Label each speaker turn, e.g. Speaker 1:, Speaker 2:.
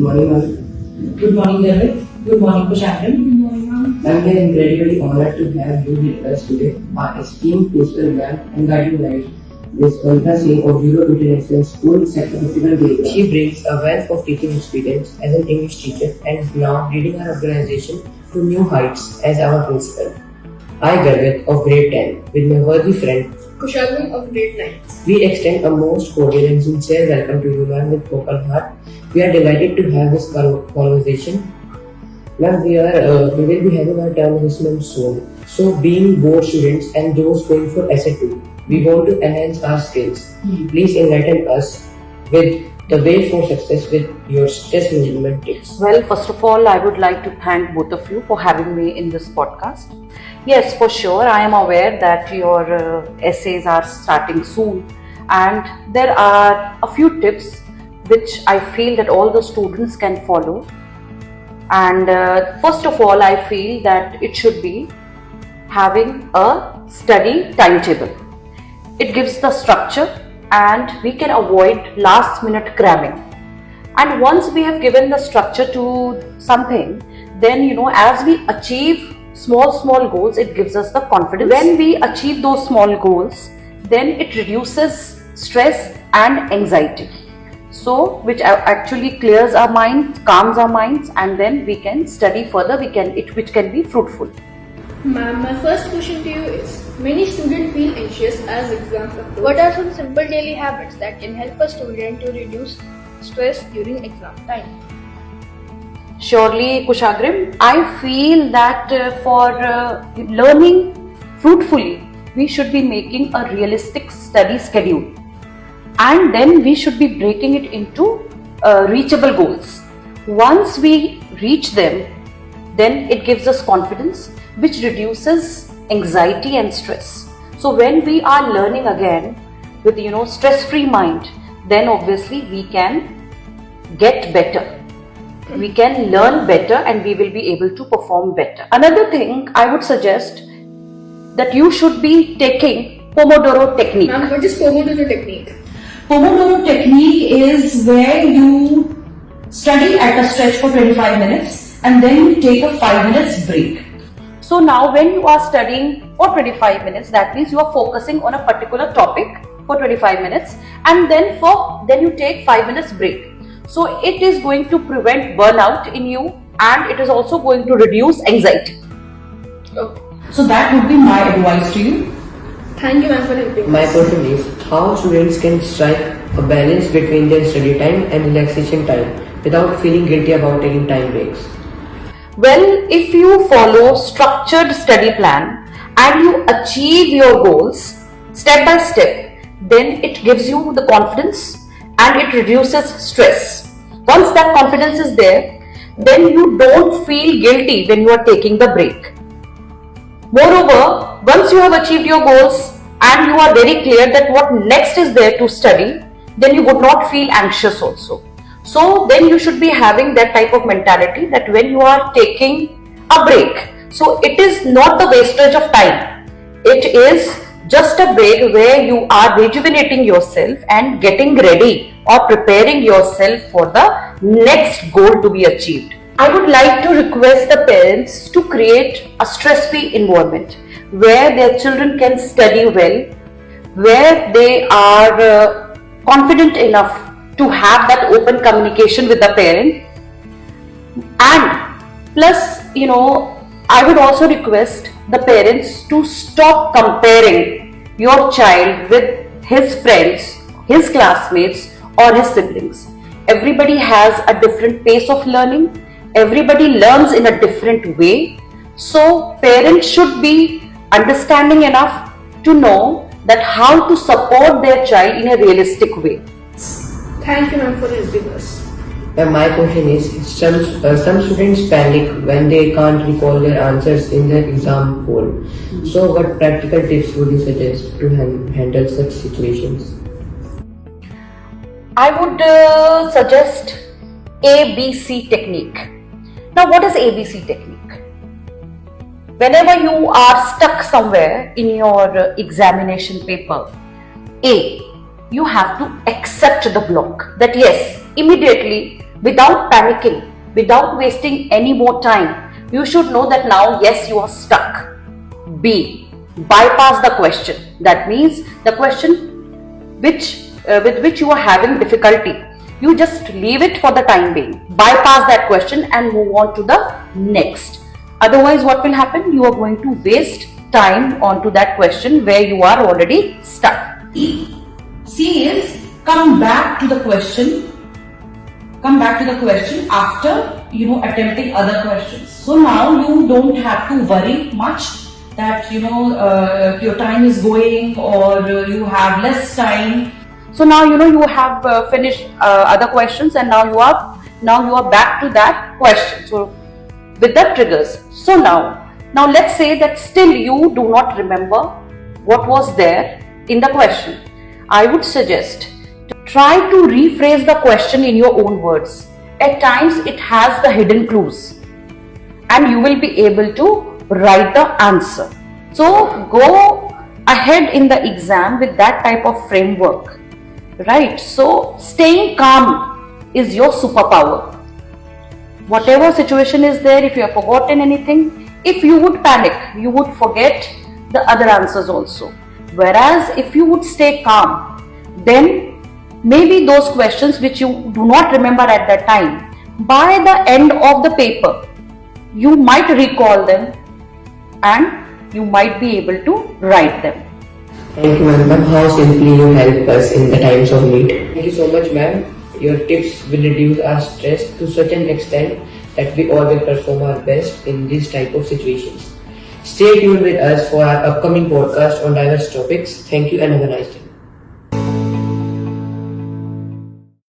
Speaker 1: morning, ma'am.
Speaker 2: Good morning, David. Good morning, Kushagram.
Speaker 3: Good morning, ma'am.
Speaker 1: I'm very incredibly honored to have you with us today. Our esteemed principal ma'am and guiding light, Ms. Kavita Singh of 0 to 10 Excellence School, Sector 51 Grade. She brings a wealth of teaching experience as an English teacher and now leading our organization to new heights as our principal. I graduate of grade 10 with my worthy friend
Speaker 3: Kushagram of grade 9.
Speaker 1: We extend a most cordial and sincere welcome to you, ma'am, with open heart. We are delighted to have this conversation. Ma'am, we will be having our term assessment soon. So, being board students and those going for SA2, we want to enhance our skills. Please enlighten us with the way for success with your stress management tips.
Speaker 4: Well, first of all, I would like to thank both of you for having me in this podcast. Yes, for sure, I am aware that your essays are starting soon, and there are a few tips which I feel that all the students can follow. And first of all, I feel that it should be having a study timetable. It gives the structure and we can avoid last minute cramming. And once we have given the structure to something, then as we achieve small goals, it gives us the confidence. When we achieve those small goals, then it reduces stress and anxiety. So, which actually clears our minds, calms our minds, and then we can study further, which can be fruitful.
Speaker 3: Ma'am, my first question to you is, many students feel anxious as exams approach. What are some simple daily habits that can help a student to reduce stress during exam time?
Speaker 4: Surely, Kushagram, I feel that for learning fruitfully, we should be making a realistic study schedule. And then we should be breaking it into reachable goals. Once we reach them, then it gives us confidence, which reduces anxiety and stress. So when we are learning again with stress-free mind, then obviously we can get better. We can learn better and we will be able to perform better. Another thing I would suggest that you should be taking Pomodoro technique.
Speaker 3: Ma'am, what is Pomodoro technique?
Speaker 2: Pomodoro technique is where you study at a stretch for 25 minutes and then you take a 5 minutes break.
Speaker 4: So now when you are studying for 25 minutes, that means you are focusing on a particular topic for 25 minutes and then you take 5 minutes break. So it is going to prevent burnout in you and it is also going to reduce anxiety.
Speaker 3: Okay.
Speaker 2: So that would be my advice to you.
Speaker 3: Thank you, ma'am, for helping
Speaker 1: My
Speaker 3: us.
Speaker 1: question is, how students can strike a balance between their study time and relaxation time without feeling guilty about taking time breaks?
Speaker 4: Well, if you follow structured study plan and you achieve your goals step by step, then it gives you the confidence and it reduces stress. Once that confidence is there, then you don't feel guilty when you are taking the break. Moreover, once you have achieved your goals and you are very clear that what next is there to study, then you would not feel anxious also. So then you should be having that type of mentality that when you are taking a break, so it is not the wastage of time. It is just a break where you are rejuvenating yourself and getting ready or preparing yourself for the next goal to be achieved. I would like to request the parents to create a stress-free environment where their children can study well, where they are confident enough to have that open communication with the parent. And plus, I would also request the parents to stop comparing your child with his friends, his classmates or his siblings. Everybody has a different pace of learning. Everybody learns in a different way. So parents should be understanding enough to know that how to support their child in a realistic way.
Speaker 3: Thank you, ma'am, for helping us.
Speaker 1: My question is, some students panic when they can't recall their answers in the exam hall. So what practical tips would you suggest to handle such situations?
Speaker 4: I would suggest ABC technique. Now, what is ABC technique? Whenever you are stuck somewhere in your examination paper, A, you have to accept the block that yes, immediately without panicking, without wasting any more time. You should know that now, yes, you are stuck. B. Bypass the question. That means the question with which you are having difficulty, you just leave it for the time being. Bypass that question and move on to the next. Otherwise, what will happen? You are going to waste time onto that question where you are already stuck.
Speaker 2: C is come back to the question. Come back to the question after attempting other questions. So now you don't have to worry much that your time is going or you have less time.
Speaker 4: So now you have finished other questions, and now you are back to that question. So with the triggers. So now let's say that still you do not remember what was there in the question. I would suggest to try to rephrase the question in your own words. At times it has the hidden clues, and you will be able to write the answer. So go ahead in the exam with that type of framework, right? So staying calm is your superpower. Whatever situation is there, if you have forgotten anything, if you would panic, you would forget the other answers also. Whereas if you would stay calm, then maybe those questions which you do not remember at that time, by the end of the paper, you might recall them and you might be able to write them.
Speaker 1: Thank you, ma'am. How simply you help us in the times of need. Thank you so much, ma'am. Your tips will reduce our stress to such an extent that we all will perform our best in these type of situations. Stay tuned with us for our upcoming podcast on diverse topics. Thank you and have a nice day.